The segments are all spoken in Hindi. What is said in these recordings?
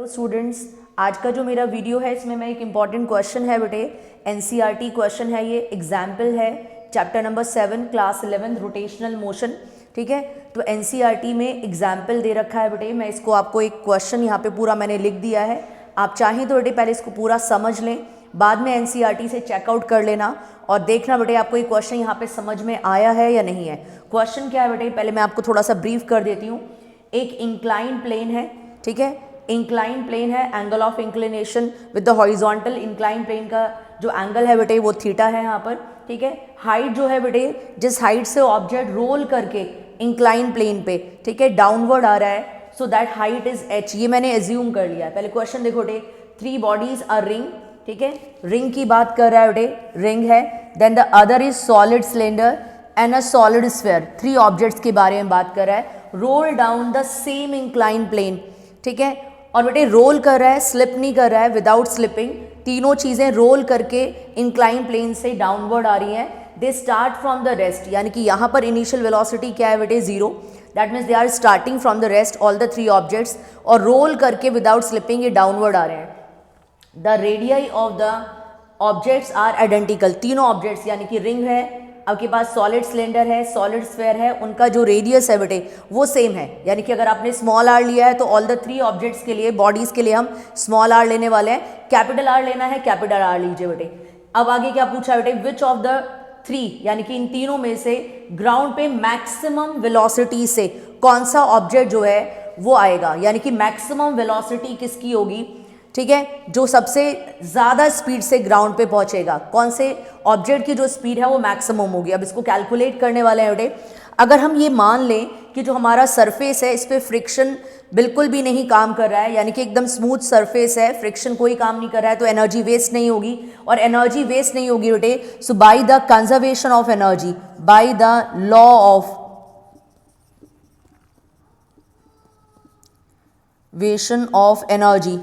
स्टूडेंट्स, आज का जो मेरा वीडियो है इसमें मैं एक इम्पॉर्टेंट क्वेश्चन है बेटे, एनसीईआरटी क्वेश्चन है, ये एग्जाम्पल है chapter number 7 class 11 rotational motion. ठीक है, तो एनसीईआरटी में एग्जाम्पल दे रखा है बेटे, मैं इसको आपको एक क्वेश्चन यहाँ पे पूरा मैंने लिख दिया है। आप चाहें तो बेटे पहले इसको पूरा समझ लें, बाद में एनसीईआरटी से चेकआउट कर लेना और देखना बेटे आपको ये क्वेश्चन यहाँ पे समझ में आया है या नहीं है। क्वेश्चन क्या है बेटे, पहले मैं आपको थोड़ा सा ब्रीफ कर देती हूँ। एक इंक्लाइन प्लेन है, ठीक है, इंक्लाइन प्लेन है, angle of inclination with the horizontal, incline plane का जो एंगल है बेटे वो थीटा है यहाँ पर। ठीक है, हाइट जो है बेटे, जिस हाइट से ऑब्जेक्ट रोल करके इंक्लाइन प्लेन पे, ठीक है, डाउनवर्ड आ रहा है, so that height is h। ये मैंने एज्यूम कर लिया है। पहले क्वेश्चन देखो बेटे, 3 बॉडीज आर रिंग, ठीक है, रिंग की बात कर रहा है बेटे, रिंग है, then the other is solid cylinder and a solid sphere. 3 objects के बारे में बात कर रहा है, roll down the same incline plane. ठीक है, और बेटे रोल कर रहा है, स्लिप नहीं कर रहा है, विदाउट स्लिपिंग। तीनों चीज़ें रोल करके इंक्लाइन प्लेन से डाउनवर्ड आ रही हैं। They start from the rest, यानी कि यहाँ पर इनिशियल वेलोसिटी क्या है बेटे, 0। That means they are starting from the rest all the 3 objects, और रोल करके विदाउट स्लिपिंग ये डाउनवर्ड आ रहे हैं। The radii of the objects are identical. तीनों ऑब्जेक्ट्स यानी कि रिंग है, आपके पास सॉलिड सिलेंडर है, सॉलिड स्फीयर है, उनका जो रेडियस है बेटे वो सेम है। यानी कि अगर आपने स्मॉल आर लिया है तो ऑल द 3 ऑब्जेक्ट्स के लिए, बॉडीज के लिए हम स्मॉल आर लेने वाले हैं। कैपिटल आर लेना है, कैपिटल आर लीजिए बेटे। अब आगे क्या पूछा बेटे, विच ऑफ द 3, यानी कि इन तीनों में से ग्राउंड पे मैक्सिमम वेलोसिटी से कौन सा ऑब्जेक्ट जो है वो आएगा, यानी कि मैक्सिमम वेलोसिटी किसकी होगी। ठीक है, जो सबसे ज़्यादा स्पीड से ग्राउंड पे पहुंचेगा, कौन से ऑब्जेक्ट की जो स्पीड है वो मैक्सिमम होगी। अब इसको कैलकुलेट करने वाले हैं बेटे। अगर हम ये मान लें कि जो हमारा सरफेस है इस पर फ्रिक्शन बिल्कुल भी नहीं काम कर रहा है, यानी कि एकदम स्मूथ सरफेस है, फ्रिक्शन कोई काम नहीं कर रहा है, तो एनर्जी वेस्ट नहीं होगी। और एनर्जी वेस्ट नहीं होगी बेटे, so by the conservation of energy, by the law of वेशन ऑफ एनर्जी,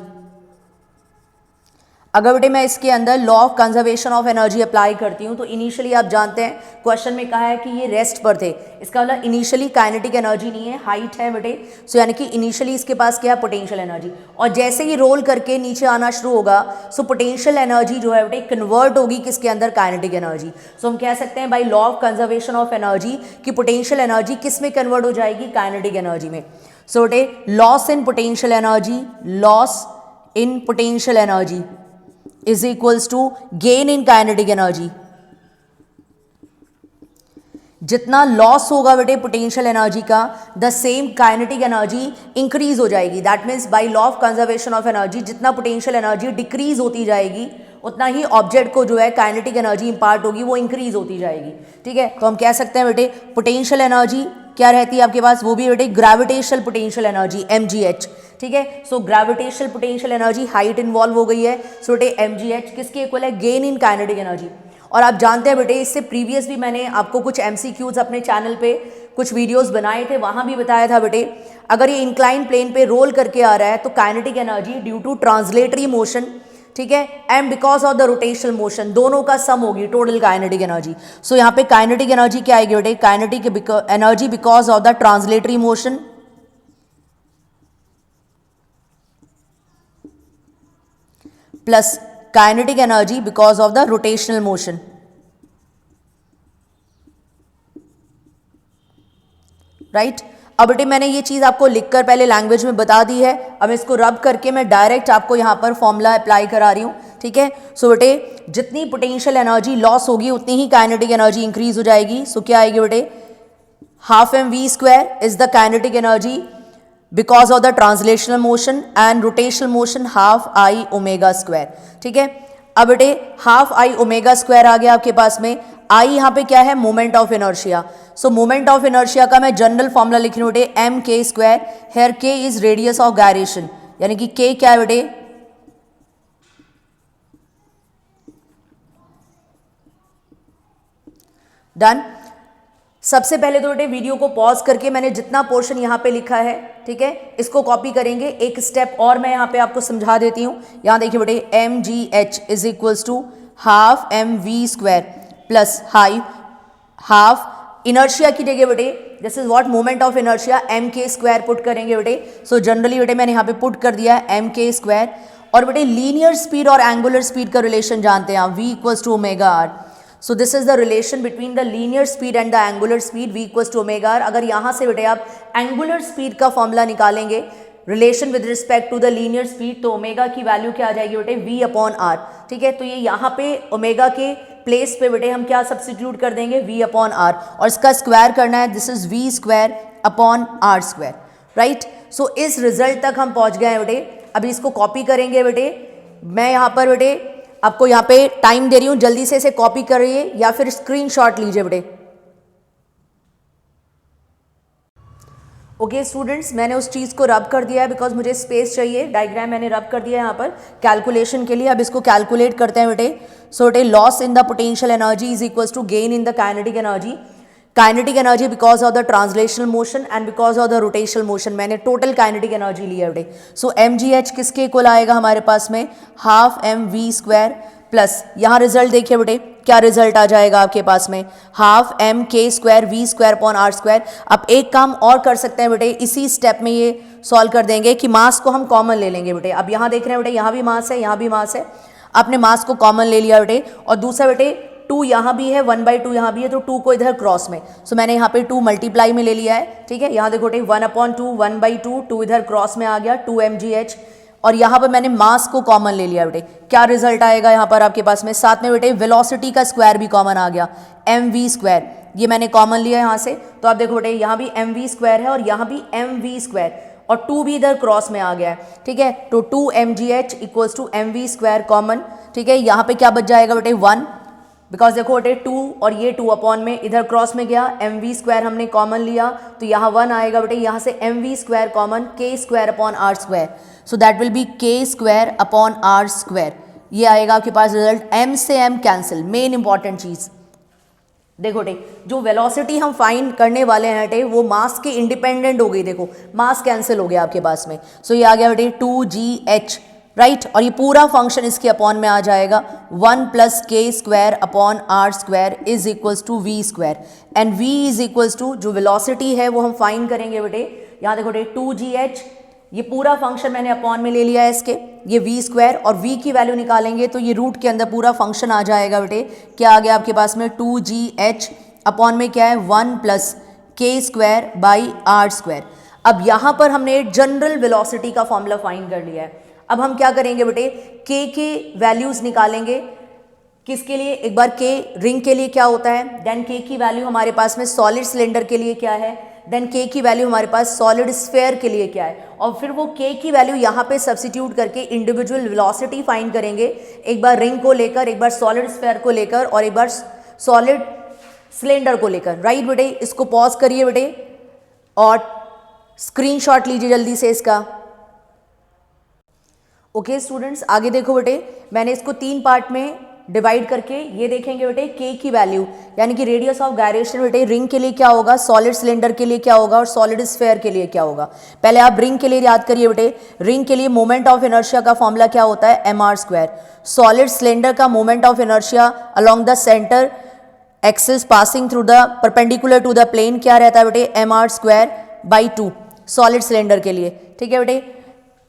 अगर बेटे मैं इसके अंदर law of conservation of energy apply करती हूँ तो इनिशियली आप जानते हैं क्वेश्चन में कहा है कि ये रेस्ट पर थे, इसका मतलब इनिशियली काइनेटिक एनर्जी नहीं है, हाइट है बेटे। सो यानी कि इनिशियली इसके पास क्या है, पोटेंशियल एनर्जी। और जैसे ही रोल करके नीचे आना शुरू होगा, सो पोटेंशियल एनर्जी जो है बेटे कन्वर्ट होगी किसके अंदर, काइनेटिक एनर्जी। सो हम कह सकते हैं by law of conservation of energy कि पोटेंशियल एनर्जी किस में कन्वर्ट हो जाएगी, काइनेटिक एनर्जी में। सो बेटे loss in potential energy, loss in potential energy is equals to gain in kinetic energy। जितना लॉस होगा बेटे पोटेंशियल एनर्जी का, the same kinetic energy increase हो जाएगी। That means by law of conservation of energy जितना पोटेंशियल एनर्जी डिक्रीज होती जाएगी उतना ही ऑब्जेक्ट को जो है काइनेटिक एनर्जी इंपार्ट होगी, वो इंक्रीज होती जाएगी। ठीक है, तो हम कह सकते हैं बेटे पोटेंशियल एनर्जी क्या रहती है आपके पास, वो भी बेटे ग्रेविटेशनल पोटेंशियल एनर्जी mgh। ठीक है, so gravitational potential energy, height involve हो गई है, सो बेटे mgh किसके इक्वल है, गेन इन काइनेटिक एनर्जी। और आप जानते हैं बेटे इससे प्रीवियस भी मैंने आपको कुछ MCQs अपने चैनल पे कुछ वीडियोस बनाए थे, वहां भी बताया था बेटे अगर ये इंक्लाइन प्लेन पे रोल करके आ रहा है तो kinetic energy due to translatory motion, ठीक है, and because of the rotational motion, दोनों का सम होगी टोटल काइनेटिक एनर्जी। सो यहाँ पे काइनेटिक एनर्जी क्या आएगी बेटे, kinetic energy because of the translatory motion plus kinetic energy because of the rotational motion. Right, अब बेटे मैंने ये चीज आपको लिखकर पहले लैंग्वेज में बता दी है, अब इसको रब करके मैं डायरेक्ट आपको यहां पर फॉर्मूला अप्लाई करा रही हूं। ठीक है, सो बेटे जितनी पोटेंशियल एनर्जी लॉस होगी उतनी ही काइनेटिक एनर्जी इंक्रीज हो जाएगी। सो क्या आएगी बेटे, half mv² is the kinetic energy because of the translational motion and rotational motion half I ω²। ठीक है, अब बेटे हाफ I ω² आ गया आपके पास में। I यहाँ पे क्या है, moment of inertia. So moment of inertia का मैं जनरल फॉर्मूला लिख रही हूँ बेटे mk², here k is radius of gyration, यानी कि k क्या है बेटे, डन। सबसे पहले तो बेटे वीडियो को पॉज करके मैंने जितना पोर्शन यहाँ पे लिखा है, ठीक है, इसको कॉपी करेंगे। एक स्टेप और मैं यहाँ पे आपको समझा देती हूँ। यहाँ देखिए बेटे mgh is equals to half mv² plus half inertia की जगह बेटे this is what moment of inertia M K square put करेंगे बेटे. सो जनरली बेटे मैंने यहाँ पे पुट कर दिया है एम के स्क्वायर. और बेटे लीनियर स्पीड और एंगुलर स्पीड का रिलेशन जानते हैं आप, v equals to omega R. So this is the relation between the linear speed and the angular speed, v equals to omega R. अगर यहाँ से बेटे आप एंगुलर स्पीड का फॉर्मूला निकालेंगे relation with respect to the linear speed, तो ओमेगा की वैल्यू क्या आ जाएगी बेटे v अपॉन आर. ठीक है, तो ये यहाँ पे ओमेगा के प्लेस पे बेटे हम क्या सब्सटीट्यूट कर देंगे v अपॉन आर, और इसका स्क्वायर करना है, this is v square upon are square. Right, so इस रिजल्ट तक हम पहुंच गए हैं बेटे. अभी इसको कॉपी करेंगे बेटे. मैं यहाँ पर बेटे आपको यहाँ पे टाइम दे रही हूँ, जल्दी से इसे कॉपी करिए या फिर स्क्रीनशॉट लीजिए बेटे. ओके स्टूडेंट्स, मैंने उस चीज़ को रब कर दिया है बिकॉज मुझे स्पेस चाहिए. डायग्राम मैंने रब कर दिया है यहाँ पर कैलकुलेशन के लिए. अब इसको कैलकुलेट करते हैं बेटे. सो बेटे loss in the potential energy is equals to gain in the kinetic energy. Kinetic energy because of the translational motion and because of the rotational motion. मैंने टोटल काइनेटिक एनर्जी लिया बेटे. सो एम जी एच किसके इक्वल आएगा हमारे पास में, half M V square plus, यहाँ रिजल्ट देखिए बेटे क्या रिजल्ट आ जाएगा आपके पास में, half M K square V square upon are square. अब एक काम और कर सकते हैं बेटे, इसी स्टेप में ये सॉल्व कर देंगे कि मास को हम कॉमन ले लेंगे बेटे. अब यहाँ देख रहे हैं बेटे, यहाँ भी मास है, यहाँ भी मास है. आपने मास को कॉमन ले लिया बेटे, और दूसरा बेटे 2 यहाँ भी है, 1/2 यहाँ भी है, तो 2 को इधर क्रॉस में, सो मैंने यहाँ पे 2 मल्टीप्लाई में ले लिया है. ठीक है, यहाँ देखो बेटे 1/2 1/2, 2 इधर क्रॉस में आ गया 2 mgh, और यहाँ पर मैंने मास को कॉमन ले लिया बेटे. क्या रिजल्ट आएगा यहाँ पर आपके पास में, साथ में बेटे वेलोसिटी का स्क्वायर भी कॉमन आ गया, एम वी स्क्वायर. ये मैंने कॉमन लिया यहाँ से, तो आप देखो बेटे यहाँ भी एम वी स्क्वायर है और यहाँ भी एम वी स्क्वायर, और 2 भी इधर क्रॉस में आ गया है. ठीक है, तो 2 mgh equals to M V square common. ठीक है, यहाँ पे क्या बच जाएगा बेटे 1, बिकॉज देखो बेटे 2 और ये 2 अपॉन में इधर क्रॉस में गया, एम वी स्क्वायर हमने कॉमन लिया, तो यहाँ 1 आएगा बेटे, यहाँ से M V square common, K square upon are square. So that will be K square upon are square. ये आएगा आपके पास रिजल्ट. एम से एम कैंसिल, मेन इंपॉर्टेंट चीज़ देखो बेटे, जो वेलोसिटी हम फाइंड करने वाले हैं बेटे वो मास के इंडिपेंडेंट हो गई. देखो मास कैंसिल हो गया आपके पास में. सो ये आ गया बेटे 2gh. राइट, और ये पूरा फंक्शन इसके अपॉन में आ जाएगा 1 plus K square upon are square is equals to V square. And v is equals to जो वेलोसिटी है वो हम फाइंड करेंगे बेटे. यहाँ देखो बेटे 2gh, ये पूरा फंक्शन मैंने अपॉन में ले लिया है इसके, ये v स्क्वायर, और v की वैल्यू निकालेंगे तो ये रूट के अंदर पूरा फंक्शन आ जाएगा बेटे. क्या आ गया आपके पास में 2gh अपॉन में क्या है 1 plus K square by are square. अब यहाँ पर हमने जनरल वेलोसिटी का फॉर्मूला फाइंड कर लिया है. अब हम क्या करेंगे बेटे, k के वैल्यूज निकालेंगे. किसके लिए, एक बार k रिंग के लिए क्या होता है, देन k की वैल्यू हमारे पास में सॉलिड सिलेंडर के लिए क्या है, देन k की वैल्यू हमारे पास सॉलिड स्फेयर के लिए क्या है, और फिर वो k की वैल्यू यहाँ पे सब्स्टिट्यूट करके इंडिविजुअल वेलोसिटी फाइंड करेंगे. एक बार रिंग को लेकर, एक बार सॉलिड स्फेयर को लेकर, और एक बार सॉलिड सिलेंडर को लेकर. राइट बेटे, इसको पॉज करिए बेटे और स्क्रीनशॉट लीजिए जल्दी से इसका. ओके स्टूडेंट्स, आगे देखो बेटे, मैंने इसको 3 पार्ट में डिवाइड करके ये देखेंगे बेटे k की वैल्यू, यानी कि रेडियस ऑफ गायरेशन बेटे रिंग के लिए क्या होगा, सॉलिड सिलेंडर के लिए क्या होगा, और सॉलिड स्फेयर के लिए क्या होगा. पहले आप रिंग के लिए याद करिए बेटे. रिंग के लिए मोमेंट ऑफ इनर्शिया का फॉर्मूला क्या होता है, M R square. Solid cylinder का moment of inertia along the centre axis passing through the perpendicular to the plane क्या रहता है बेटे, M R square by 2 solid cylinder के लिए. ठीक है बेटे,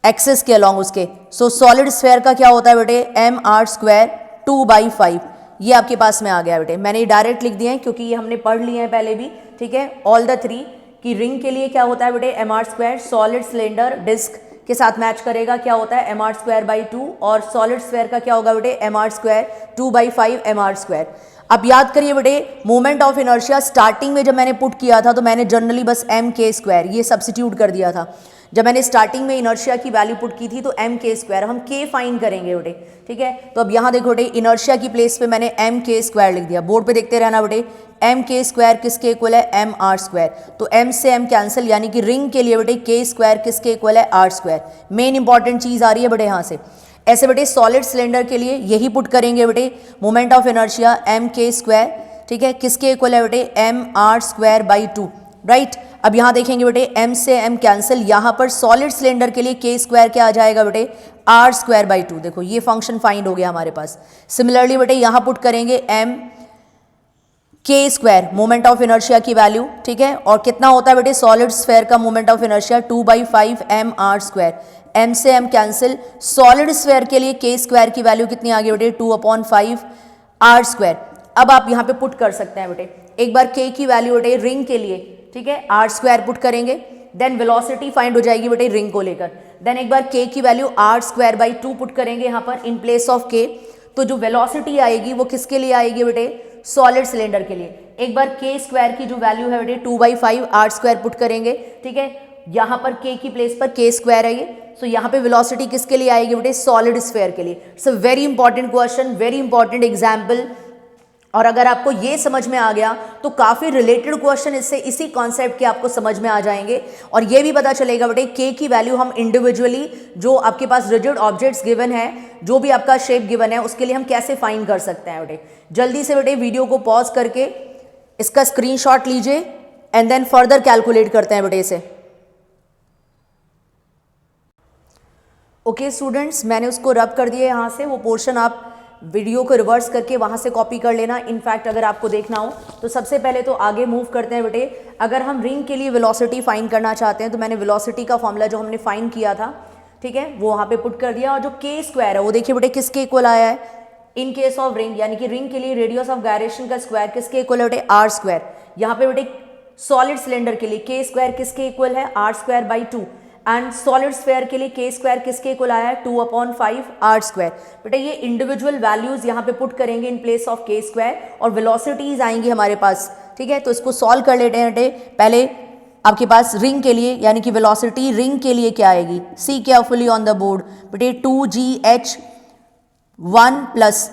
एक्सिस के अलॉन्ग उसके. सो सॉलिड स्फेयर का क्या होता है बेटे, एम आर स्क्वायर 2/5. ये आपके पास में आ गया बेटे. मैंने ये डायरेक्ट लिख दिए हैं क्योंकि ये हमने पढ़ लिए हैं पहले भी. ठीक है, ऑल द 3 की रिंग के लिए क्या होता है बेटे, M R square. Solid cylinder disc के साथ मैच करेगा, क्या होता है, एम आर स्क्वायर बाई 2, और सॉलिड स्फेयर का क्या होगा बेटे, M R square 2/5 M R square. अब याद करिए बेटे, मोमेंट ऑफ इनर्शिया स्टार्टिंग में जब मैंने पुट किया था तो मैंने जनरली बस एम के स्क्वायर ये सब्स्टिट्यूट कर दिया था. जब मैंने स्टार्टिंग में इनर्शिया की वैल्यू पुट की थी तो एम के स्क्वायर, हम के फाइंड करेंगे बेटे. ठीक है, तो अब यहाँ देखो बेटे, इनर्शिया की प्लेस पे मैंने एम के स्क्वायर लिख दिया. बोर्ड पे देखते रहना बेटे, एम के स्क्वायर किसके इक्वल है, एम आर स्क्वायर. तो एम से एम कैंसिल, यानी कि रिंग के लिए बेटे के स्क्वायर किसके इक्वल है, आर स्क्वायर. मेन इंपॉर्टेंट चीज आ रही है बेटे यहाँ से. ऐसे बेटे सॉलिड सिलेंडर के लिए यही पुट करेंगे बेटे, moment of inertia M K square. ठीक है, किसके इक्वल है बेटे, M R square by 2. Right, अब यहाँ देखेंगे बेटे m से m कैंसिल, यहाँ पर सॉलिड सिलेंडर के लिए k स्क्वायर क्या आ जाएगा बेटे, r स्क्वायर बाई 2. देखो ये फंक्शन फाइंड हो गया हमारे पास. सिमिलरली बेटे यहाँ पुट करेंगे m के स्क्वायर मोमेंट ऑफ इनर्शिया की वैल्यू, ठीक है, और कितना होता है बेटे सॉलिड स्फेयर का moment of inertia 2/5 mr square, m से m कैंसिल, सॉलिड स्फेयर के लिए के स्क्वायर की वैल्यू कितनी आ गई बेटे 2/5 r स्क्वायर। अब आप यहाँ पे पुट कर सकते हैं बेटे, एक बार के की वैल्यू बेटे रिंग के लिए, ठीक है, r स्क्वायर पुट करेंगे, देन वेलोसिटी फाइंड हो जाएगी बेटे रिंग को लेकर, देन एक बार के की value r square by 2 put करेंगे यहाँ पर इन प्लेस ऑफ के, तो जो वेलोसिटी आएगी वो किसके लिए आएगी बेटे सॉलिड सिलेंडर के लिए। एक बार के स्क्वायर की जो वैल्यू है बेटे 2/5 r स्क्वायर पुट करेंगे, ठीक है, यहाँ पर के की प्लेस पर के स्क्वायर है ये, सो यहाँ पे वेलोसिटी किसके लिए आएगी बेटे सॉलिड स्फेयर के लिए। It's a very important question, very important example, और अगर आपको ये समझ में आ गया तो काफ़ी रिलेटेड क्वेश्चन इससे इसी कॉन्सेप्ट के आपको समझ में आ जाएंगे, और ये भी पता चलेगा बेटे के की वैल्यू हम इंडिविजुअली जो आपके पास रिजिड ऑब्जेक्ट्स गिवन है, जो भी आपका शेप गिवन है उसके लिए हम कैसे फाइंड कर सकते हैं बेटे। जल्दी से बेटे वीडियो को पॉज करके इसका स्क्रीनशॉट लीजिए एंड देन फर्दर कैलकुलेट करते हैं बेटे इसे। ओके स्टूडेंट्स, मैंने उसको रब कर दिया यहाँ से, वो पोर्शन आप वीडियो को रिवर्स करके वहाँ से कॉपी कर लेना। इनफैक्ट अगर आपको देखना हो तो सबसे पहले तो आगे मूव करते हैं बेटे, अगर हम रिंग के लिए वेलोसिटी फाइंड करना चाहते हैं तो मैंने वेलोसिटी का फॉर्मूला जो हमने फाइंड किया था, ठीक है, वो वहाँ पे पुट कर दिया, और जो के स्क्वायर है वो देखिए बेटे किसके इक्वल आया है इन केस ऑफ रिंग, यानी कि रिंग के लिए रेडियस ऑफ गायरेशन का स्क्वायर किसके इक्वल है बेटे आर स्क्वायर। यहाँ पे बेटे सॉलिड सिलेंडर के लिए के स्क्वायर किसके इक्वल है R square by 2, and solid sphere के लिए के स्क्वायर किसके इक्वल आया है 2/5 r स्क्वायर। बेटा ये इंडिविजुअल वैल्यूज यहाँ पे पुट करेंगे इन प्लेस ऑफ के स्क्वायर, और वेलोसिटीज आएंगी हमारे पास, ठीक है, तो इसको सॉल्व कर लेते हैं बेटे। पहले आपके पास रिंग के लिए यानी कि वेलोसिटी रिंग के लिए क्या आएगी, see carefully on the board बेटे 2gh1 प्लस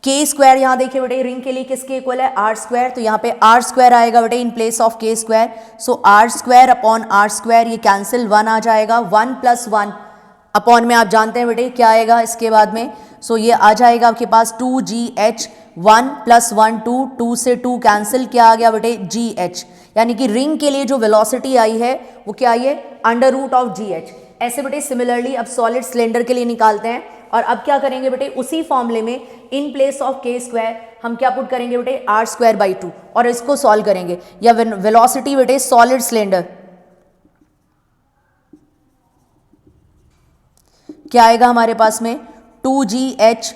के स्क्वायर, यहाँ देखिए बेटे रिंग के लिए किसके इक्वल है आर स्क्वायर, तो यहाँ पे आर स्क्वायर आएगा बेटे in place of K square, so R square upon are square, ये कैंसिल 1 आ जाएगा, 1 + 1 अपॉन में आप जानते हैं बेटे क्या आएगा इसके बाद में, सो ये आ जाएगा आपके पास 2gh1 + 1 2 से 2 कैंसिल, क्या आ गया बेटे gh, यानी कि रिंग के लिए जो वेलोसिटी आई है वो क्या आई है √gh। ऐसे बेटे सिमिलरली अब सॉलिड सिलेंडर के लिए निकालते हैं, और अब क्या करेंगे बेटे उसी फॉर्मूले में इन प्लेस ऑफ के स्क्वायर हम क्या पुट करेंगे बेटे आर स्क्वायर बाई 2, और इसको सॉल्व करेंगे, या वेलोसिटी बेटे सॉलिड सिलेंडर क्या आएगा हमारे पास में 2gh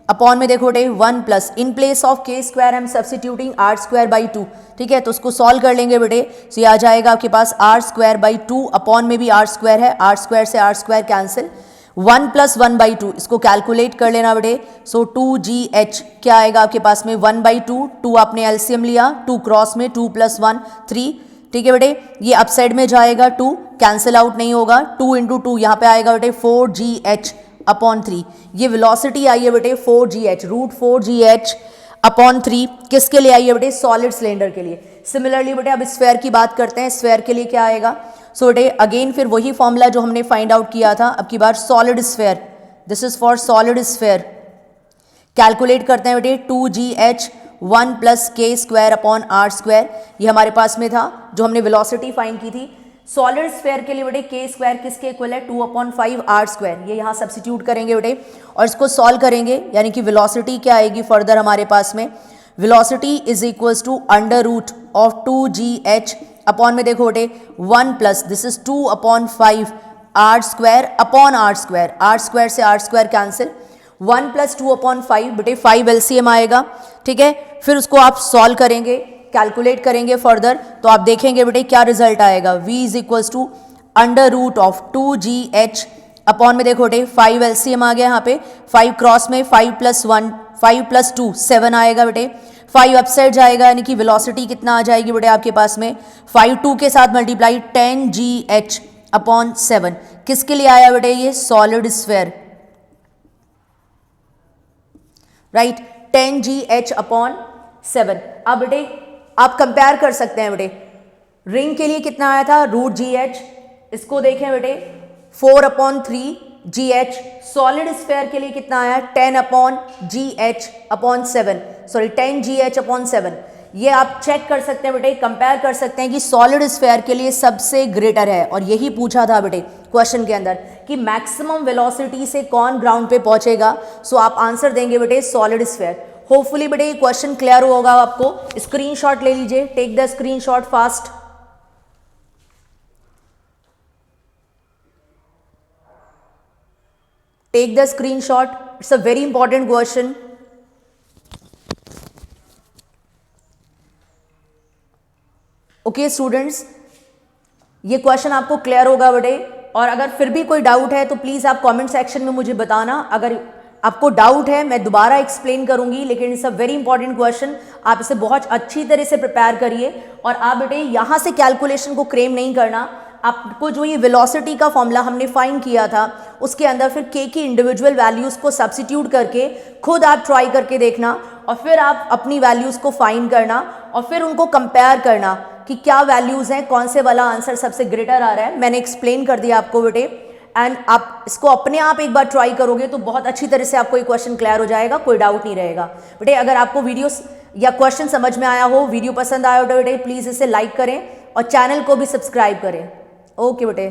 अपॉन में देखो बेटे 1 plus in place of K square हम सब्सटीट्यूटिंग आर स्क्वायर बाई 2, ठीक है, तो उसको सॉल्व कर लेंगे बेटे, तो ये आ जाएगा आपके पास आर स्क्वायर बाई 2 अपॉन में भी आर स्क्वायर है, आर स्क्वायर से आर स्क्वायर कैंसिल, 1 + 1/2 इसको कैलकुलेट कर लेना बेटे, सो 2gh क्या आएगा आपके पास में 1/2, 2 आपने एलसीएम लिया, 2 क्रॉस में 2 + 1 3, ठीक है बेटे, ये अप साइड में जाएगा 2 कैंसिल आउट नहीं होगा, 2 × 2 यहाँ पे आएगा बेटे 4gh अपॉन 3, ये वेलोसिटी आई है बेटे 4gh √4gh अपॉन 3 किसके लिए आई है बेटे सॉलिड सिलेंडर के लिए। सिमिलरली बेटे अब स्फेयर की बात करते हैं, स्फेयर के लिए क्या आएगा, सो बेटे अगेन फिर वही फॉर्मूला जो हमने फाइंड आउट किया था, अब की बार solid sphere, this is for solid sphere, calculate करते हैं बेटे 2gh1 + के स्क्वायर अपॉन आर स्क्वायर, ये हमारे पास में था जो हमने वेलोसिटी फाइंड की थी। सॉलिड स्फेयर के लिए बेटे के स्क्वायर किसके इक्वल है 2/5 r स्क्वायर, ये यहाँ सब्सटीट्यूट करेंगे बेटे और इसको सॉल्व करेंगे, यानी कि वेलोसिटी क्या आएगी फर्दर हमारे पास में, velocity is equals to √of 2gh upon में देखो बेटे 1 plus this is 2/5 r square upon r square, r square से r स्क्वायर कैंसिल, 1 + 2/5 बेटे 5 एलसीएम आएगा, ठीक है, फिर उसको आप सॉल्व करेंगे, कैलकुलेट करेंगे फर्दर, तो आप देखेंगे बेटे क्या रिजल्ट आएगा, v is equals to √of 2gh upon में देखो बेटे 5 एलसीएम आ गया, यहाँ पे 5 क्रॉस में 5 + 1 5 + 2 7 आएगा बेटे, 5 अपसाइड जाएगा, यानी कि वेलोसिटी कितना आ जाएगी बेटे आपके पास में 5 2 के साथ मल्टीप्लाई 10gh अपॉन 7, किसके लिए आया बेटे ये solid sphere, right 10gh upon 7। अब बेटे आप कंपेयर कर सकते हैं बेटे, रिंग के लिए कितना आया था √gh, इसको देखें बेटे 4/3gh, सॉलिड स्फेयर के लिए कितना आया 10/gh upon 7, sorry 10gh upon 7, ये आप चेक कर सकते हैं बेटे, कंपेयर कर सकते हैं कि सॉलिड स्फेयर के लिए सबसे ग्रेटर है, और यही पूछा था बेटे क्वेश्चन के अंदर कि मैक्सिमम वेलोसिटी से कौन ग्राउंड पे पहुंचेगा, सो आप आंसर देंगे बेटे सॉलिड स्फेयर। होपफुली बेटे ये क्वेश्चन क्लियर होगा आपको। स्क्रीनशॉट ले लीजिए, take the screenshot fast. Take the screenshot, it's a very important question. Okay students, ये क्वेश्चन आपको क्लियर होगा बेटे, और अगर फिर भी कोई डाउट है तो प्लीज आप कमेंट सेक्शन में मुझे बताना। अगर आपको डाउट है मैं दोबारा एक्सप्लेन करूंगी, लेकिन it's a very important question, आप इसे बहुत अच्छी तरह से प्रिपेयर करिए। और आप बेटे यहां से कैलकुलेशन को क्रेम नहीं करना, आपको जो ये वेलोसिटी का फॉर्मूला हमने फाइंड किया था उसके अंदर फिर के की इंडिविजुअल वैल्यूज को सब्स्टिट्यूट करके खुद आप ट्राई करके देखना, और फिर आप अपनी वैल्यूज को फाइंड करना और फिर उनको कंपेयर करना कि क्या वैल्यूज हैं, कौन से वाला आंसर सबसे ग्रेटर आ रहा है। मैंने एक्सप्लेन कर दिया आपको बेटे, एंड आप इसको अपने आप एक बार ट्राई करोगे तो बहुत अच्छी तरह से आपको ये क्वेश्चन क्लियर हो जाएगा, कोई डाउट नहीं रहेगा बेटे। अगर आपको वीडियो या क्वेश्चन समझ में आया हो, वीडियो पसंद आया हो तो बेटे प्लीज इसे लाइक करें और चैनल को भी सब्सक्राइब करें। ओके बेटे।